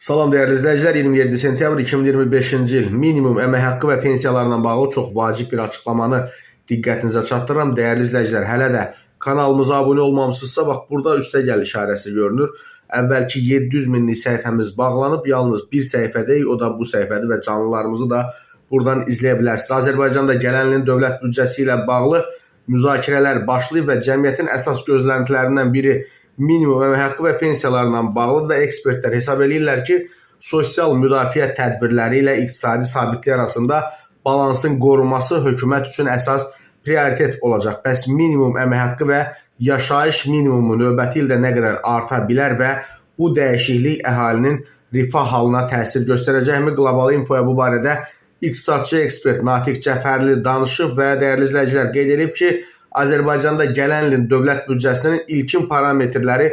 Salam dəyərli izləyicilər, 27 sentyabr 2025-ci il minimum əmək haqqı və pensiyalarla bağlı çox vacib bir açıqlamanı diqqətinizə çatdırıram. Dəyərli izləyicilər, hələ də kanalımıza abunə olmamışsınızsa, bax burada üstə gəl işarəsi görünür. Əvvəlki 700 minlik səhifəmiz bağlanıb, yalnız bir səhifədəyik, o da bu səhifədir və canlılarımızı da buradan izləyə bilərsiniz. Azərbaycanda gələn ilin dövlət büdcəsi ilə bağlı müzakirələr başlayıb və cəmiyyətin əsas gözləntilərindən biri minimum əmək haqqı və pensiyalarla bağlıdır və ekspertlər hesab edirlər ki, sosial müdafiə tədbirləri ilə iqtisadi sabitlik arasında balansın qorunması hökumət üçün əsas prioritet olacaq. Bəs minimum əmək haqqı və yaşayış minimumu növbəti ildə nə qədər arta bilər və bu dəyişiklik əhalinin rifah halına təsir göstərəcəkmi? Qlobal Infoya bu barədə iqtisadçı ekspert Natiq Cəfərli danışıb və dəyərli izləyicilər qeyd edib ki, Azərbaycanda gələn ilin dövlət büdcəsinin ilkin parametrləri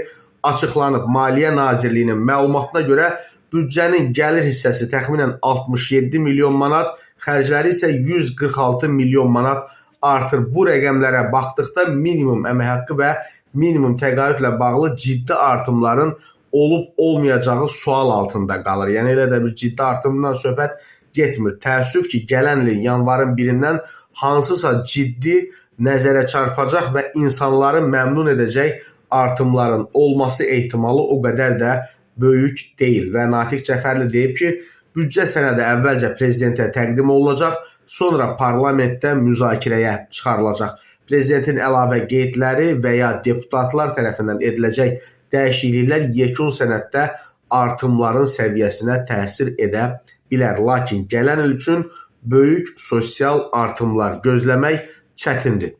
açıqlanıb. Maliyyə Nazirliyinin məlumatına görə büdcənin gəlir hissəsi təxminən 67 milyon manat, xərcləri isə 146 milyon manat artır. Bu rəqəmlərə baxdıqda minimum əmək haqqı və minimum təqaüdlə bağlı ciddi artımların olub-olmayacağı sual altında qalır. Yəni elə də bir ciddi artımdan söhbət getmir. Təəssüf ki, gələn ilin yanvarın 1-dən hansısa ciddi nəzərə çarpacaq və insanları məmnun edəcək artımların olması ehtimalı o qədər də böyük deyil. Və Natiq Cəfərli deyib ki, büdcə sənədi əvvəlcə prezidentə təqdim olunacaq, sonra parlamentdə müzakirəyə çıxarılacaq. Prezidentin əlavə qeydləri və ya deputatlar tərəfindən ediləcək dəyişikliklər yekun sənəddə artımların səviyyəsinə təsir edə bilər. Lakin gələn il üçün böyük sosial artımlar gözləmək çətindir.